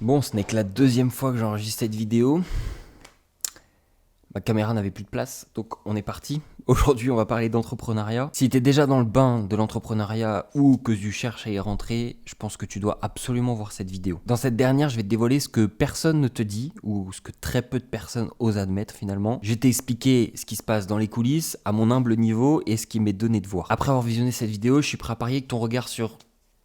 Bon, ce n'est que la deuxième fois que j'enregistre cette vidéo. Ma caméra n'avait plus de place, donc on est parti. Aujourd'hui, on va parler d'entrepreneuriat. Si tu es déjà dans le bain de l'entrepreneuriat ou que tu cherches à y rentrer, je pense que tu dois absolument voir cette vidéo. Dans cette dernière, je vais te dévoiler ce que personne ne te dit ou ce que très peu de personnes osent admettre finalement. Je vais t'expliquer ce qui se passe dans les coulisses, à mon humble niveau et ce qui m'est donné de voir. Après avoir visionné cette vidéo, je suis prêt à parier que ton regard sur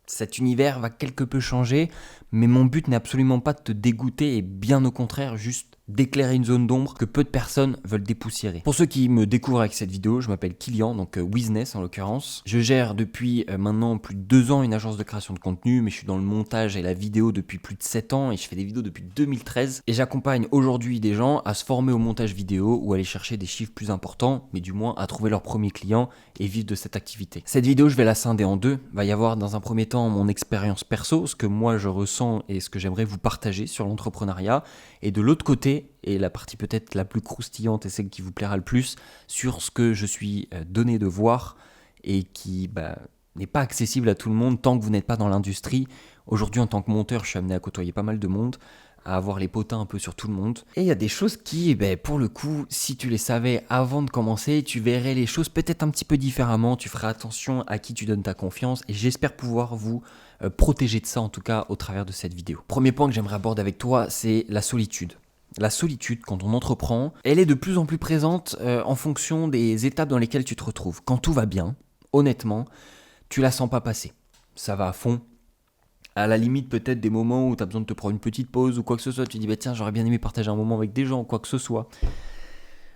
cet univers va quelque peu changer, mais mon but n'est absolument pas de te dégoûter et bien au contraire juste d'éclairer une zone d'ombre que peu de personnes veulent dépoussiérer. Pour ceux qui me découvrent avec cette vidéo, je m'appelle Kylian, donc Wizness en l'occurrence. Je gère depuis maintenant plus de 2 ans une agence de création de contenu, mais je suis dans le montage et la vidéo depuis plus de 7 ans et je fais des vidéos depuis 2013. Et j'accompagne aujourd'hui des gens à se former au montage vidéo ou aller chercher des chiffres plus importants, mais du moins à trouver leur premier client et vivre de cette activité. Cette vidéo, je vais la scinder en deux. Il va y avoir dans un premier temps mon expérience perso, ce que moi je ressens et ce que j'aimerais vous partager sur l'entrepreneuriat. Et de l'autre côté, et la partie peut-être la plus croustillante et celle qui vous plaira le plus, sur ce que je suis donné de voir et qui n'est pas accessible à tout le monde tant que vous n'êtes pas dans l'industrie. Aujourd'hui, en tant que monteur, je suis amené à côtoyer pas mal de monde, à avoir les potins un peu sur tout le monde. Et il y a des choses qui, pour le coup, si tu les savais avant de commencer, tu verrais les choses peut-être un petit peu différemment, tu ferais attention à qui tu donnes ta confiance, et j'espère pouvoir vous protéger de ça, en tout cas, au travers de cette vidéo. Premier point que j'aimerais aborder avec toi, c'est la solitude. La solitude, quand on entreprend, elle est de plus en plus présente en fonction des étapes dans lesquelles tu te retrouves. Quand tout va bien, honnêtement, tu la sens pas passer. Ça va à fond. À la limite, peut-être des moments où tu as besoin de te prendre une petite pause ou quoi que ce soit, tu dis tiens, j'aurais bien aimé partager un moment avec des gens, quoi que ce soit.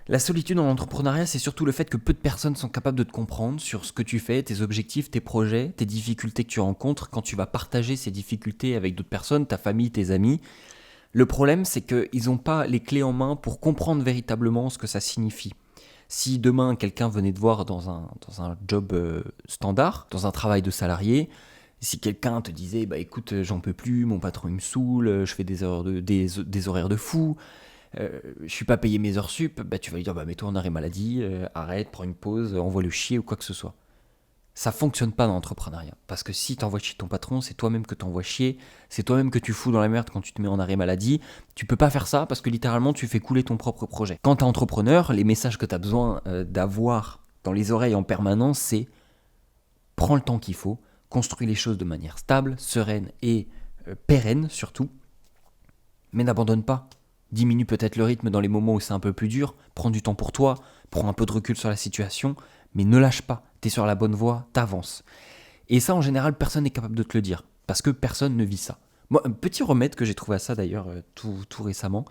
La solitude dans l'entrepreneuriat, c'est surtout le fait que peu de personnes sont capables de te comprendre sur ce que tu fais, tes objectifs, tes projets, tes difficultés que tu rencontres quand tu vas partager ces difficultés avec d'autres personnes, ta famille, tes amis. Le problème, c'est qu'ils n'ont pas les clés en main pour comprendre véritablement ce que ça signifie. Si demain, quelqu'un venait te voir dans un job standard, dans un travail de salarié, si quelqu'un te disait écoute, j'en peux plus, mon patron il me saoule, je fais des horaires de fou, je suis pas payé mes heures sup, tu vas lui dire mets-toi en arrêt maladie, arrête, prends une pause, envoie le chier ou quoi que ce soit. Ça fonctionne pas dans l'entrepreneuriat. Parce que si t'envoies chier ton patron, c'est toi-même que t'envoies chier, c'est toi-même que tu fous dans la merde quand tu te mets en arrêt maladie. Tu peux pas faire ça parce que littéralement tu fais couler ton propre projet. Quand t'es entrepreneur, les messages que t'as besoin d'avoir dans les oreilles en permanence, c'est prends le temps qu'il faut, construis les choses de manière stable, sereine et pérenne surtout, mais n'abandonne pas. Diminue peut-être le rythme dans les moments où c'est un peu plus dur, prends du temps pour toi, prends un peu de recul sur la situation, mais ne lâche pas, t'es sur la bonne voie, t'avances. Et ça, en général, personne n'est capable de te le dire, parce que personne ne vit ça. Moi, un petit remède que j'ai trouvé à ça d'ailleurs tout récemment,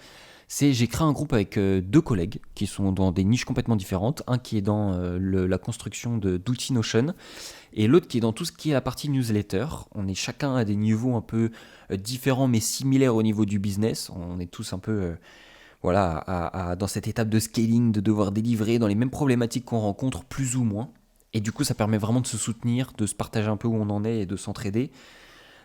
c'est j'ai créé un groupe avec 2 collègues qui sont dans des niches complètement différentes. Un qui est dans la construction d'outils Notion et l'autre qui est dans tout ce qui est la partie newsletter. On est chacun à des niveaux un peu différents mais similaires au niveau du business. On est tous un peu dans cette étape de scaling, de devoir délivrer dans les mêmes problématiques qu'on rencontre plus ou moins. Et du coup, ça permet vraiment de se soutenir, de se partager un peu où on en est et de s'entraider.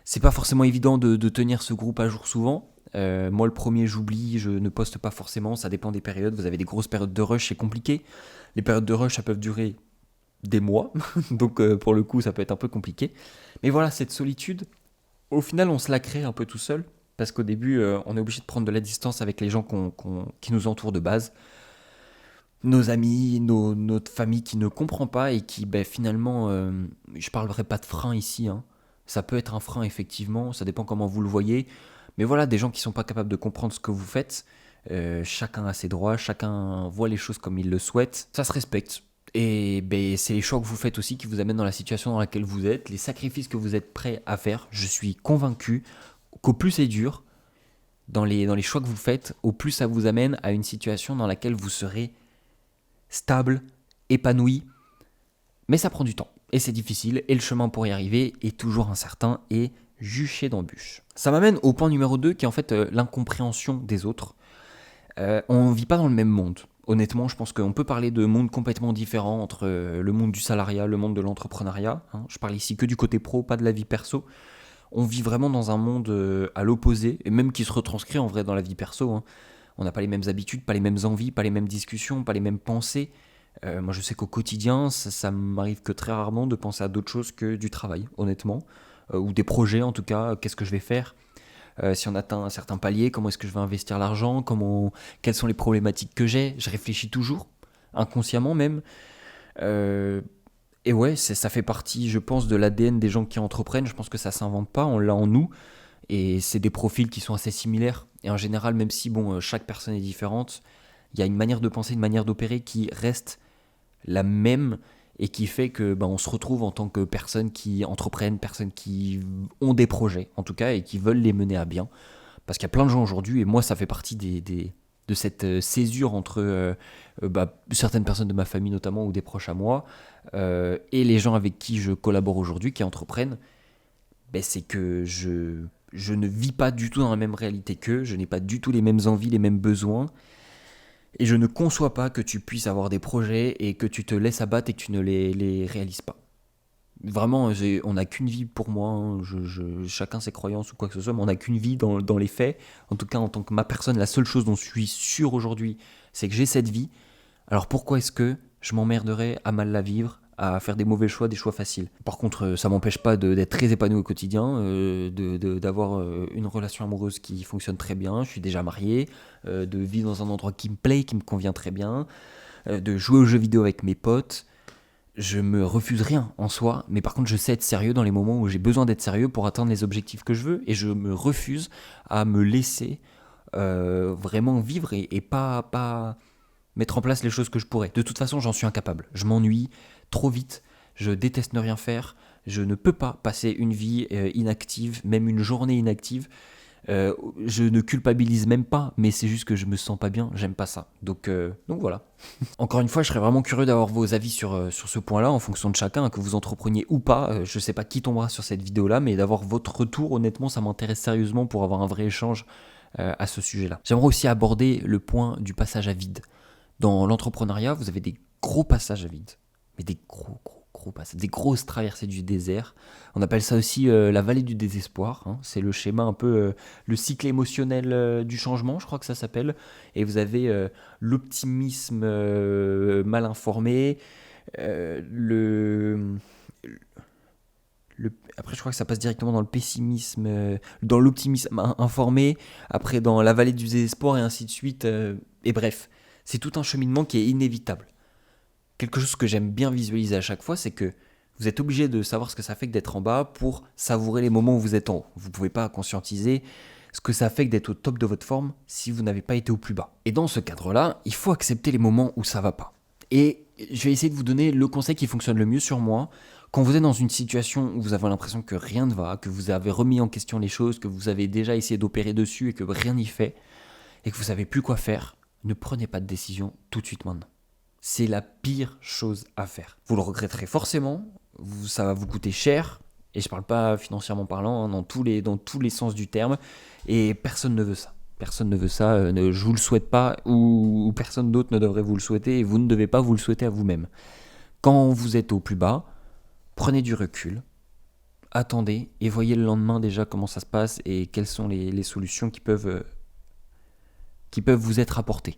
C'est pas forcément évident de tenir ce groupe à jour souvent. Moi, le premier, j'oublie, je ne poste pas forcément, ça dépend des périodes. Vous avez des grosses périodes de rush, c'est compliqué. Les périodes de rush, ça peut durer des mois, donc pour le coup, ça peut être un peu compliqué. Mais voilà, cette solitude, au final, on se la crée un peu tout seul, parce qu'au début, on est obligé de prendre de la distance avec les gens qui nous entourent de base. Nos amis, notre famille qui ne comprend pas et qui, finalement, je parlerai pas de frein ici, hein. Ça peut être un frein, effectivement, ça dépend comment vous le voyez. Mais voilà, des gens qui sont pas capables de comprendre ce que vous faites. Chacun a ses droits, chacun voit les choses comme il le souhaite. Ça se respecte. Et c'est les choix que vous faites aussi qui vous amènent dans la situation dans laquelle vous êtes, les sacrifices que vous êtes prêts à faire. Je suis convaincu qu'au plus c'est dur, dans les choix que vous faites, au plus ça vous amène à une situation dans laquelle vous serez stable, épanoui. Mais ça prend du temps. Et c'est difficile. Et le chemin pour y arriver est toujours incertain et juché d'embûches. Ça m'amène au point numéro 2 qui est en fait l'incompréhension des autres. On ne vit pas dans le même monde. Honnêtement, je pense qu'on peut parler de mondes complètement différents entre le monde du salariat, le monde de l'entrepreneuriat. Je parle ici que du côté pro, pas de la vie perso. On vit vraiment dans un monde à l'opposé, et même qui se retranscrit en vrai dans la vie perso. On n'a pas les mêmes habitudes, pas les mêmes envies, pas les mêmes discussions, pas les mêmes pensées. Moi, je sais qu'au quotidien, ça m'arrive que très rarement de penser à d'autres choses que du travail, honnêtement. Ou des projets, en tout cas, qu'est-ce que je vais faire. si on atteint un certain palier, comment est-ce que je vais investir l'argent, quelles sont les problématiques que j'ai. Je réfléchis toujours, inconsciemment même. Euh, et ouais, ça fait partie, je pense, de l'ADN des gens qui entreprennent. Je pense que ça s'invente pas, on l'a en nous. Et c'est des profils qui sont assez similaires. Et en général, même si chaque personne est différente, il y a une manière de penser, une manière d'opérer qui reste la même et qui fait que on se retrouve en tant que personnes qui entreprennent, personnes qui ont des projets en tout cas et qui veulent les mener à bien. Parce qu'il y a plein de gens aujourd'hui, et moi ça fait partie de cette césure entre certaines personnes de ma famille notamment ou des proches à moi et les gens avec qui je collabore aujourd'hui qui entreprennent, c'est que je ne vis pas du tout dans la même réalité qu'eux, je n'ai pas du tout les mêmes envies, les mêmes besoins. Et je ne conçois pas que tu puisses avoir des projets et que tu te laisses abattre et que tu ne les réalises pas. Vraiment, on n'a qu'une vie pour moi, hein. Chacun ses croyances ou quoi que ce soit, mais on n'a qu'une vie dans les faits. En tout cas, en tant que ma personne, la seule chose dont je suis sûr aujourd'hui, c'est que j'ai cette vie. Alors pourquoi est-ce que je m'emmerderais à mal la vivre, à faire des mauvais choix, des choix faciles? Par contre, ça m'empêche pas d'être très épanoui au quotidien, d'avoir une relation amoureuse qui fonctionne très bien, je suis déjà marié, de vivre dans un endroit qui me plaît, qui me convient très bien, de jouer aux jeux vidéo avec mes potes. Je me refuse rien en soi, mais par contre je sais être sérieux dans les moments où j'ai besoin d'être sérieux pour atteindre les objectifs que je veux, et je me refuse à me laisser vraiment vivre et pas mettre en place les choses que je pourrais. De toute façon, j'en suis incapable. Je m'ennuie trop vite, je déteste ne rien faire, je ne peux pas passer une vie inactive, même une journée inactive. Je ne culpabilise même pas, mais c'est juste que je me sens pas bien, j'aime pas ça. Donc voilà. Encore une fois, je serais vraiment curieux d'avoir vos avis sur ce point-là, en fonction de chacun, que vous entrepreniez ou pas. Je sais pas qui tombera sur cette vidéo-là, mais d'avoir votre retour, honnêtement, ça m'intéresse sérieusement pour avoir un vrai échange à ce sujet-là. J'aimerais aussi aborder le point du passage à vide. Dans l'entrepreneuriat, vous avez des gros passages à vide, mais des gros passages, des grosses traversées du désert. On appelle ça aussi la vallée du désespoir, hein. C'est le schéma un peu, le cycle émotionnel du changement, je crois que ça s'appelle. Et vous avez l'optimisme mal informé, après je crois que ça passe directement dans le pessimisme, dans l'optimisme informé, après dans la vallée du désespoir et ainsi de suite. Et bref, c'est tout un cheminement qui est inévitable. Quelque chose que j'aime bien visualiser à chaque fois, c'est que vous êtes obligé de savoir ce que ça fait que d'être en bas pour savourer les moments où vous êtes en haut. Vous ne pouvez pas conscientiser ce que ça fait que d'être au top de votre forme si vous n'avez pas été au plus bas. Et dans ce cadre-là, il faut accepter les moments où ça ne va pas. Et je vais essayer de vous donner le conseil qui fonctionne le mieux sur moi. Quand vous êtes dans une situation où vous avez l'impression que rien ne va, que vous avez remis en question les choses, que vous avez déjà essayé d'opérer dessus et que rien n'y fait, et que vous ne savez plus quoi faire, ne prenez pas de décision tout de suite maintenant. C'est la pire chose à faire. Vous le regretterez forcément, ça va vous coûter cher, et je ne parle pas financièrement parlant, hein, dans tous les sens du terme, et personne ne veut ça. Personne ne veut ça, je vous le souhaite pas, ou personne d'autre ne devrait vous le souhaiter, et vous ne devez pas vous le souhaiter à vous-même. Quand vous êtes au plus bas, prenez du recul, attendez, et voyez le lendemain déjà comment ça se passe, et quelles sont les solutions qui peuvent vous être apportées.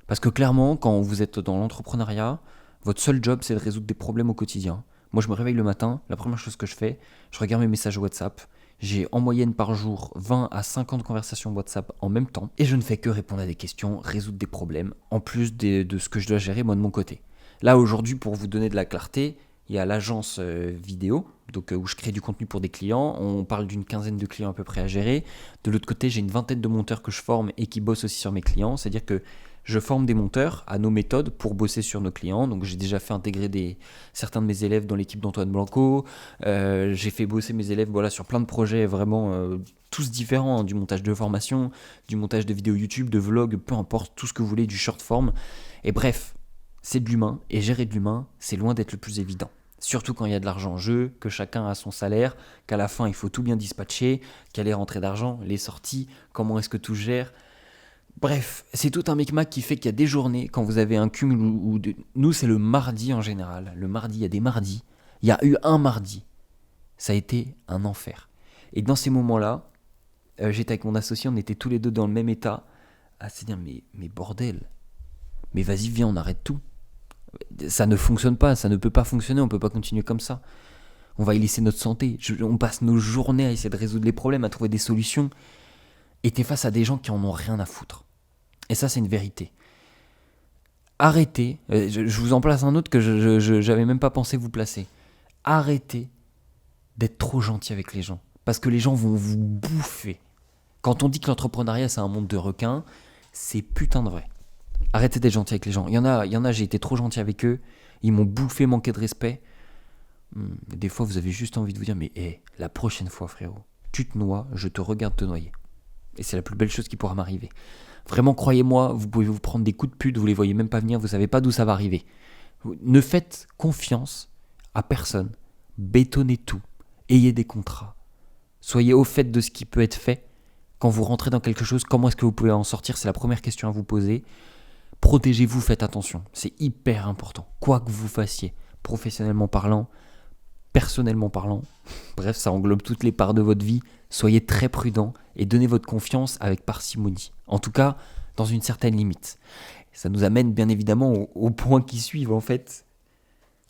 Parce que clairement, quand vous êtes dans l'entrepreneuriat, votre seul job, c'est de résoudre des problèmes au quotidien. Moi, je me réveille le matin, la première chose que je fais, je regarde mes messages WhatsApp. J'ai en moyenne par jour 20 à 50 conversations WhatsApp en même temps. Et je ne fais que répondre à des questions, résoudre des problèmes, en plus de ce que je dois gérer moi de mon côté. Là, aujourd'hui, pour vous donner de la clarté, il y a l'agence vidéo, donc où je crée du contenu pour des clients. On parle d'une quinzaine de clients à peu près à gérer. De l'autre côté, j'ai une vingtaine de monteurs que je forme et qui bossent aussi sur mes clients. C'est-à-dire que je forme des monteurs à nos méthodes pour bosser sur nos clients. Donc j'ai déjà fait intégrer certains de mes élèves dans l'équipe d'Antoine Blanco. J'ai fait bosser mes élèves sur plein de projets vraiment tous différents, hein, du montage de formation, du montage de vidéos YouTube, de vlogs, peu importe, tout ce que vous voulez, du short form. Et bref, c'est de l'humain, et gérer de l'humain, c'est loin d'être le plus évident. Surtout quand il y a de l'argent en jeu, que chacun a son salaire, qu'à la fin il faut tout bien dispatcher, qu'il y a les rentrées d'argent, les sorties, comment est-ce que tout se gère. Bref, c'est tout un micmac qui fait qu'il y a des journées, quand vous avez un cumul, nous c'est le mardi en général, le mardi, il y a des mardis, il y a eu un mardi, ça a été un enfer. Et dans ces moments-là, j'étais avec mon associé, on était tous les deux dans le même état, à se dire mais bordel, mais vas-y viens on arrête tout. Ça ne fonctionne pas, ça ne peut pas fonctionner, on ne peut pas continuer comme ça. On va y laisser notre santé, on passe nos journées à essayer de résoudre les problèmes, à trouver des solutions. et t'es face à des gens qui en ont rien à foutre. Et ça, c'est une vérité. Arrêtez, je vous en place un autre que j'avais même pas pensé vous placer. Arrêtez d'être trop gentil avec les gens, parce que les gens vont vous bouffer. Quand on dit que l'entrepreneuriat c'est un monde de requins, c'est putain de vrai. Arrêtez d'être gentil avec les gens. Il y en a, j'ai été trop gentil avec eux, ils m'ont bouffé, manqué de respect. Des fois, vous avez juste envie de vous dire, mais la prochaine fois, frérot, tu te noies, je te regarde te noyer. Et c'est la plus belle chose qui pourra m'arriver. Vraiment, croyez-moi, vous pouvez vous prendre des coups de pute, vous les voyez même pas venir, vous savez pas d'où ça va arriver. Ne faites confiance à personne. Bétonnez tout. Ayez des contrats. Soyez au fait de ce qui peut être fait. Quand vous rentrez dans quelque chose, comment est-ce que vous pouvez en sortir? C'est la première question à vous poser. Protégez-vous, faites attention. C'est hyper important. Quoi que vous fassiez, professionnellement parlant, personnellement parlant, bref, ça englobe toutes les parts de votre vie. Soyez très prudent et donnez votre confiance avec parcimonie. En tout cas, dans une certaine limite. Ça nous amène bien évidemment aux points qui suivent en fait,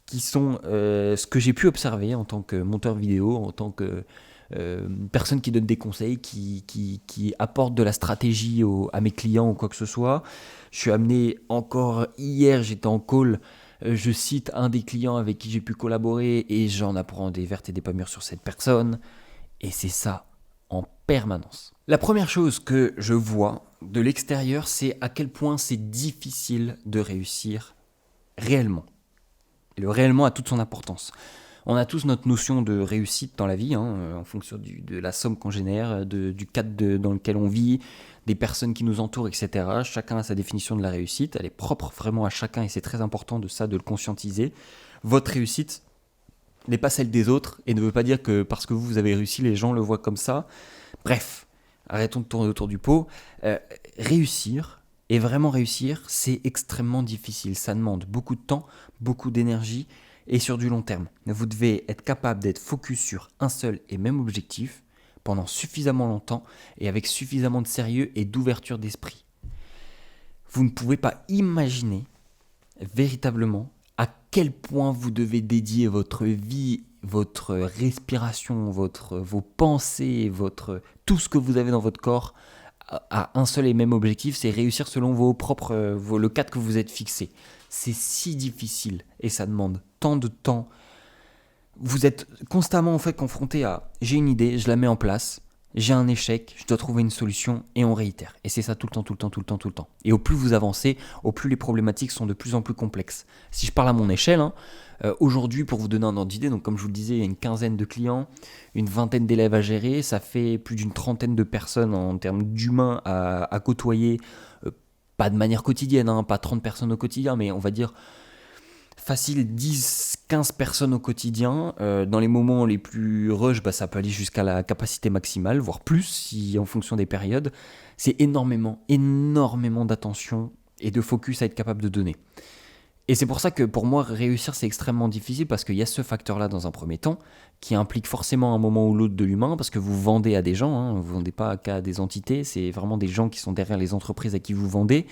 qui sont ce que j'ai pu observer en tant que monteur vidéo, en tant que personne qui donne des conseils, qui apporte de la stratégie à mes clients ou quoi que ce soit. Je suis amené encore hier, j'étais en call, je cite un des clients avec qui j'ai pu collaborer et j'en apprends des vertes et des pas mûres sur cette personne. Et c'est ça en permanence. La première chose que je vois de l'extérieur, c'est à quel point c'est difficile de réussir réellement. Et le réellement a toute son importance. On a tous notre notion de réussite dans la vie, en fonction de la somme qu'on génère, du cadre dans lequel on vit, des personnes qui nous entourent, etc. Chacun a sa définition de la réussite, elle est propre vraiment à chacun et c'est très important de le conscientiser. Votre réussite n'est pas celle des autres et ne veut pas dire que parce que vous avez réussi, les gens le voient comme ça. Bref, arrêtons de tourner autour du pot. Réussir, et vraiment réussir, c'est extrêmement difficile. Ça demande beaucoup de temps, beaucoup d'énergie et sur du long terme. Vous devez être capable d'être focus sur un seul et même objectif pendant suffisamment longtemps et avec suffisamment de sérieux et d'ouverture d'esprit. Vous ne pouvez pas imaginer véritablement à quel point vous devez dédier votre vie, votre respiration, vos pensées, tout ce que vous avez dans votre corps à un seul et même objectif, c'est réussir selon le cadre que vous êtes fixé. C'est si difficile et ça demande tant de temps. Vous êtes constamment en fait confronté à j'ai une idée, je la mets en place, j'ai un échec, je dois trouver une solution et on réitère. Et c'est ça tout le temps. Et au plus vous avancez, au plus les problématiques sont de plus en plus complexes. Si je parle à mon échelle, aujourd'hui pour vous donner un ordre d'idée, donc comme je vous le disais, il y a une quinzaine de clients, une vingtaine d'élèves à gérer, ça fait plus d'une trentaine de personnes en termes d'humains à côtoyer, pas de manière quotidienne, pas 30 personnes au quotidien, mais on va dire facile 10-15 personnes au quotidien. Dans les moments les plus rush, ça peut aller jusqu'à la capacité maximale, voire plus en fonction des périodes. C'est énormément d'attention et de focus à être capable de donner. Et c'est pour ça que pour moi, réussir, c'est extrêmement difficile parce qu'il y a ce facteur-là dans un premier temps qui implique forcément un moment ou l'autre de l'humain parce que vous vendez à des gens, vous ne vendez pas qu'à des entités, c'est vraiment des gens qui sont derrière les entreprises à qui vous vendez.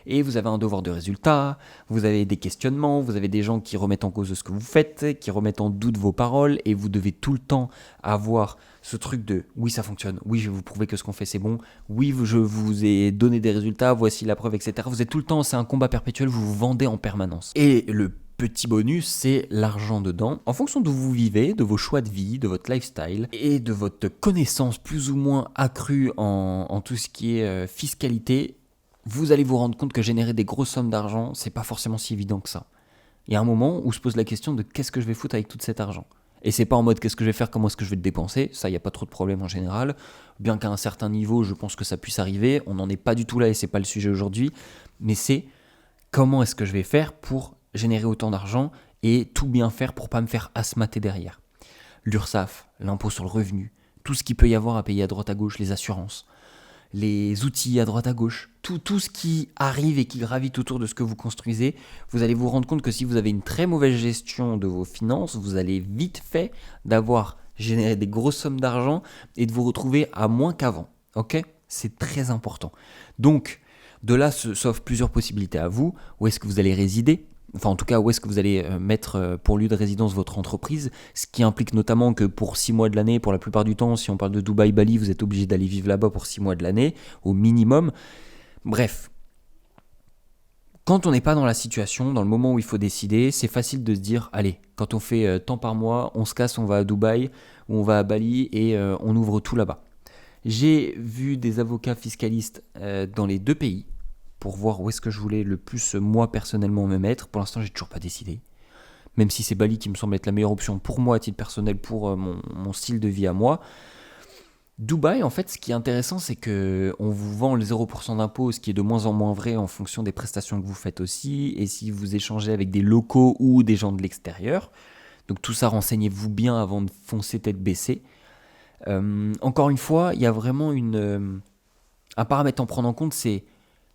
Et vous avez un devoir de résultat, vous avez des questionnements, vous avez des gens qui remettent en cause ce que vous faites, qui remettent en doute vos paroles, et vous devez tout le temps avoir ce truc de « oui, ça fonctionne, oui, je vais vous prouver que ce qu'on fait, c'est bon, oui, je vous ai donné des résultats, voici la preuve, etc. » Vous êtes tout le temps, c'est un combat perpétuel, vous vous vendez en permanence. Et le petit bonus, c'est l'argent dedans. En fonction d'où vous vivez, de vos choix de vie, de votre lifestyle et de votre connaissance plus ou moins accrue en tout ce qui est fiscalité, vous allez vous rendre compte que générer des grosses sommes d'argent, c'est pas forcément si évident que ça. Il y a un moment où se pose la question de qu'est-ce que je vais foutre avec tout cet argent. Et c'est pas en mode qu'est-ce que je vais faire, comment est-ce que je vais le dépenser, ça il n'y a pas trop de problème en général. Bien qu'à un certain niveau, je pense que ça puisse arriver, on n'en est pas du tout là et c'est pas le sujet aujourd'hui, mais c'est comment est-ce que je vais faire pour générer autant d'argent et tout bien faire pour pas me faire asmater derrière. L'URSSAF, l'impôt sur le revenu, tout ce qu'il peut y avoir à payer à droite à gauche, les assurances, les outils à droite à gauche, tout ce qui arrive et qui gravite autour de ce que vous construisez, vous allez vous rendre compte que si vous avez une très mauvaise gestion de vos finances, vous allez vite fait d'avoir généré des grosses sommes d'argent et de vous retrouver à moins qu'avant. Ok ? C'est très important. Donc, de là s'offrent plusieurs possibilités à vous. Où est-ce que vous allez résider ? enfin en tout cas où est-ce que vous allez mettre pour lieu de résidence votre entreprise, ce qui implique notamment que pour 6 mois de l'année, pour la plupart du temps, si on parle de Dubaï, Bali, vous êtes obligé d'aller vivre là-bas pour 6 mois de l'année, au minimum. Bref, quand on n'est pas dans la situation, dans le moment où il faut décider, c'est facile de se dire, allez, quand on fait tant par mois, on se casse, on va à Dubaï, ou on va à Bali et on ouvre tout là-bas. J'ai vu des avocats fiscalistes dans les 2 pays, pour voir où est-ce que je voulais le plus, moi, personnellement, me mettre. Pour l'instant, j'ai toujours pas décidé. Même si c'est Bali qui me semble être la meilleure option pour moi, à titre personnel, pour mon style de vie à moi. Dubaï, en fait, ce qui est intéressant, c'est que on vous vend le 0% d'impôt, ce qui est de moins en moins vrai en fonction des prestations que vous faites aussi, et si vous échangez avec des locaux ou des gens de l'extérieur. Donc tout ça, renseignez-vous bien avant de foncer tête baissée. Encore une fois, il y a vraiment un paramètre à en prendre en compte, c'est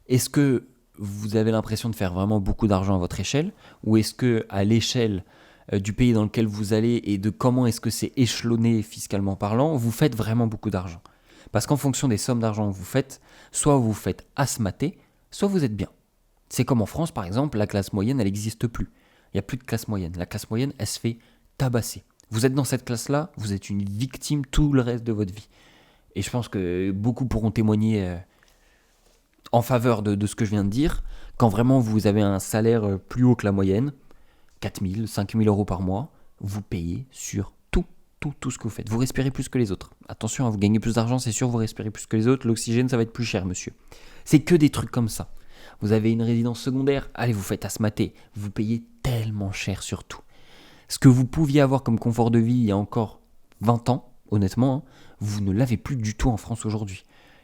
est-ce que vous avez l'impression de faire vraiment beaucoup d'argent à votre échelle, ou est-ce que à l'échelle du pays dans lequel vous allez et de comment est-ce que c'est échelonné fiscalement parlant, vous faites vraiment beaucoup d'argent. Parce qu'en fonction des sommes d'argent que vous faites, soit vous faites asmater, soit vous êtes bien. C'est comme en France par exemple, la classe moyenne elle n'existe plus. Il n'y a plus de classe moyenne. La classe moyenne elle se fait tabasser. Vous êtes dans cette classe-là, vous êtes une victime tout le reste de votre vie. Et je pense que beaucoup pourront témoigner en faveur de ce que je viens de dire, quand vraiment vous avez un salaire plus haut que la moyenne, 4 000, 5 000 euros par mois, vous payez sur tout ce que vous faites. Vous respirez plus que les autres. Attention, vous gagnez plus d'argent, c'est sûr, vous respirez plus que les autres, l'oxygène ça va être plus cher, monsieur. C'est que des trucs comme ça. Vous avez une résidence secondaire, allez, vous faites asmater, vous payez tellement cher sur tout. Ce que vous pouviez avoir comme confort de vie il y a encore 20 ans, honnêtement, hein, vous ne l'avez plus du tout en France aujourd'hui.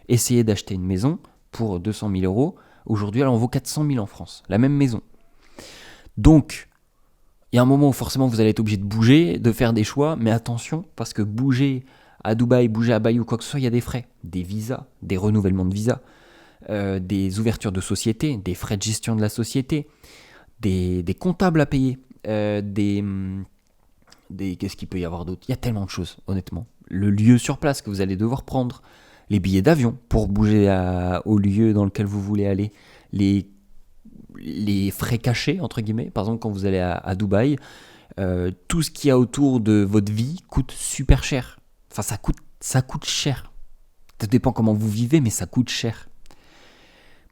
Essayez d'acheter une maison pour 200 000 euros. Aujourd'hui, elle en vaut 400 000 en France, la même maison. Donc, il y a un moment où forcément vous allez être obligé de bouger, de faire des choix, mais attention, parce que bouger à Dubaï, bouger à Bali ou quoi que ce soit, il y a des frais, des visas, des renouvellements de visas, des ouvertures de société, des frais de gestion de la société, des comptables à payer, qu'est-ce qu'il peut y avoir d'autre ? Il y a tellement de choses, honnêtement. Le lieu sur place que vous allez devoir prendre, les billets d'avion pour bouger au lieu dans lequel vous voulez aller, les frais cachés, entre guillemets. Par exemple, quand vous allez à Dubaï, tout ce qu'il y a autour de votre vie coûte super cher. Enfin, ça coûte cher. Ça dépend comment vous vivez, mais ça coûte cher.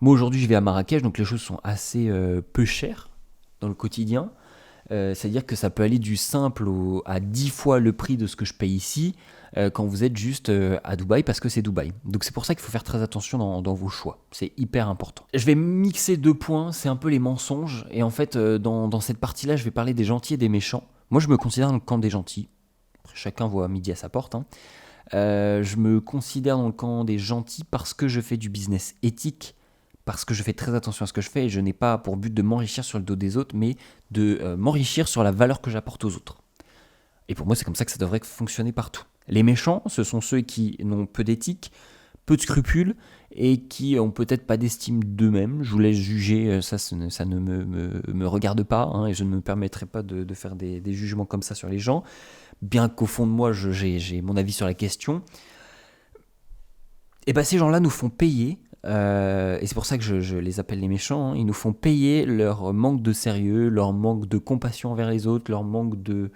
Moi, aujourd'hui, je vais à Marrakech, donc les choses sont assez peu chères dans le quotidien. C'est-à-dire que ça peut aller du simple à 10 fois le prix de ce que je paye ici quand vous êtes juste à Dubaï parce que c'est Dubaï. Donc c'est pour ça qu'il faut faire très attention dans vos choix. C'est hyper important. Je vais mixer 2 points, c'est un peu les mensonges. Et en fait, dans cette partie-là, je vais parler des gentils et des méchants. Moi, je me considère dans le camp des gentils. Après, chacun voit midi à sa porte. Hein. Je me considère dans le camp des gentils parce que je fais du business éthique, parce que je fais très attention à ce que je fais et je n'ai pas pour but de m'enrichir sur le dos des autres, mais de m'enrichir sur la valeur que j'apporte aux autres. Et pour moi, c'est comme ça que ça devrait fonctionner partout. Les méchants, ce sont ceux qui n'ont peu d'éthique, peu de scrupules et qui ont peut-être pas d'estime d'eux-mêmes. Je vous laisse juger, ça ne me regarde pas hein, et je ne me permettrai pas de faire des jugements comme ça sur les gens, bien qu'au fond de moi, j'ai mon avis sur la question. Et bien ces gens-là nous font payer. Et c'est pour ça que je les appelle les méchants, hein. Ils nous font payer leur manque de sérieux, leur manque de compassion envers les autres, leur manque de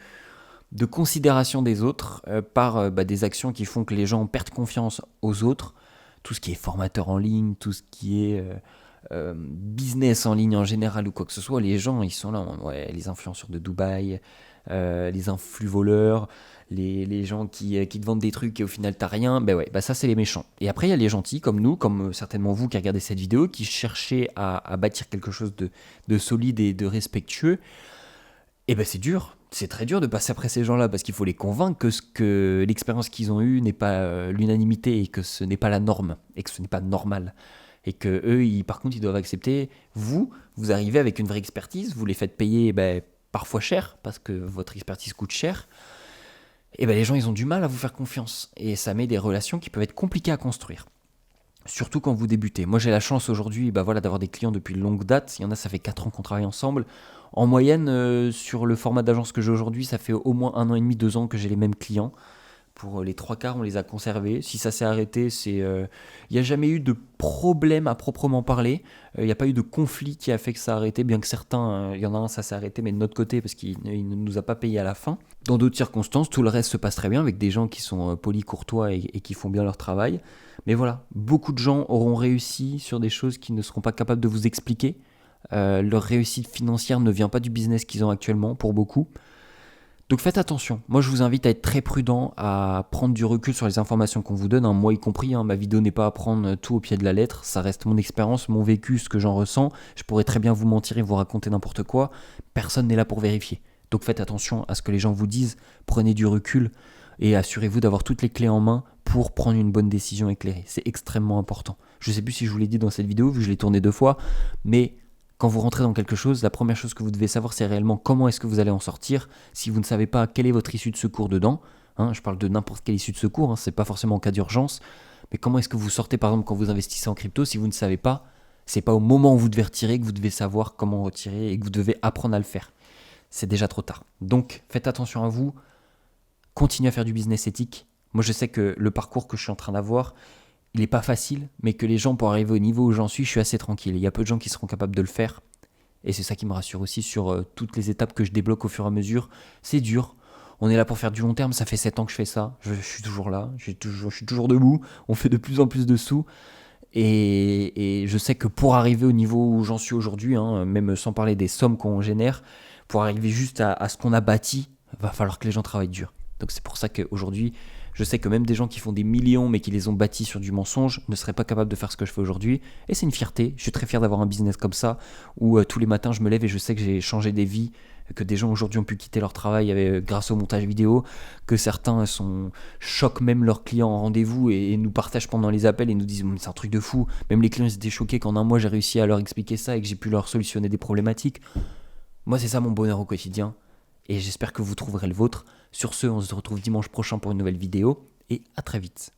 considération des autres par des actions qui font que les gens perdent confiance aux autres. Tout ce qui est formateur en ligne, tout ce qui est business en ligne en général ou quoi que ce soit, les gens ils sont là, ouais, les influenceurs de Dubaï, les influx voleurs, les gens qui te vendent des trucs et au final t'as rien, ça c'est les méchants. Et après il y a les gentils comme nous, comme certainement vous qui regardez cette vidéo, qui cherchez à bâtir quelque chose de solide et de respectueux. Et c'est dur, c'est très dur de passer après ces gens-là parce qu'il faut les convaincre que l'expérience qu'ils ont eue n'est pas l'unanimité et que ce n'est pas la norme et que ce n'est pas normal. Et que eux, par contre, ils doivent accepter. Vous arrivez avec une vraie expertise, vous les faites payer parfois cher parce que votre expertise coûte cher. Et les gens, ils ont du mal à vous faire confiance. Et ça met des relations qui peuvent être compliquées à construire. Surtout quand vous débutez. Moi, j'ai la chance aujourd'hui d'avoir des clients depuis longue date. Il y en a, ça fait 4 ans qu'on travaille ensemble. En moyenne, sur le format d'agence que j'ai aujourd'hui, ça fait au moins 1 an et demi, 2 ans que j'ai les mêmes clients Pour les 3 quarts, on les a conservés. Si ça s'est arrêté, il n'y a jamais eu de problème à proprement parler. Il n'y a pas eu de conflit qui a fait que ça a arrêté, bien que certains, il y en a un, ça s'est arrêté, mais de notre côté, parce qu'il ne nous a pas payé à la fin. Dans d'autres circonstances, tout le reste se passe très bien, avec des gens qui sont polis, courtois et qui font bien leur travail. Mais voilà, beaucoup de gens auront réussi sur des choses qu'ils ne seront pas capables de vous expliquer. Leur réussite financière ne vient pas du business qu'ils ont actuellement, pour beaucoup. Donc faites attention. Moi, je vous invite à être très prudent, à prendre du recul sur les informations qu'on vous donne, hein, moi y compris. Ma vidéo n'est pas à prendre tout au pied de la lettre. Ça reste mon expérience, mon vécu, ce que j'en ressens. Je pourrais très bien vous mentir et vous raconter n'importe quoi. Personne n'est là pour vérifier. Donc faites attention à ce que les gens vous disent. Prenez du recul et assurez-vous d'avoir toutes les clés en main pour prendre une bonne décision éclairée. C'est extrêmement important. Je ne sais plus si je vous l'ai dit dans cette vidéo, vu que je l'ai tournée 2 fois, mais quand vous rentrez dans quelque chose, la première chose que vous devez savoir, c'est réellement comment est-ce que vous allez en sortir. Si vous ne savez pas quelle est votre issue de secours dedans, je parle de n'importe quelle issue de secours, c'est pas forcément en cas d'urgence, mais comment est-ce que vous sortez par exemple quand vous investissez en crypto, si vous ne savez pas, c'est pas au moment où vous devez retirer que vous devez savoir comment retirer et que vous devez apprendre à le faire. C'est déjà trop tard. Donc faites attention à vous, continuez à faire du business éthique. Moi je sais que le parcours que je suis en train d'avoir, il n'est pas facile, mais que les gens, pour arriver au niveau où j'en suis, je suis assez tranquille. Il y a peu de gens qui seront capables de le faire. Et c'est ça qui me rassure aussi sur toutes les étapes que je débloque au fur et à mesure. C'est dur. On est là pour faire du long terme. Ça fait 7 ans que je fais ça. Je suis toujours là. Je suis toujours debout. On fait de plus en plus de sous. Et je sais que pour arriver au niveau où j'en suis aujourd'hui, même sans parler des sommes qu'on génère, pour arriver juste à ce qu'on a bâti, va falloir que les gens travaillent dur. Donc c'est pour ça qu'aujourd'hui, je sais que même des gens qui font des millions mais qui les ont bâtis sur du mensonge ne seraient pas capables de faire ce que je fais aujourd'hui. Et c'est une fierté. Je suis très fier d'avoir un business comme ça où tous les matins je me lève et je sais que j'ai changé des vies, que des gens aujourd'hui ont pu quitter leur travail grâce au montage vidéo, que certains choquent même leurs clients en rendez-vous et nous partagent pendant les appels et nous disent c'est un truc de fou. Même les clients ils étaient choqués qu'en un mois j'ai réussi à leur expliquer ça et que j'ai pu leur solutionner des problématiques. Moi c'est ça mon bonheur au quotidien. Et j'espère que vous trouverez le vôtre. Sur ce, on se retrouve dimanche prochain pour une nouvelle vidéo. Et à très vite.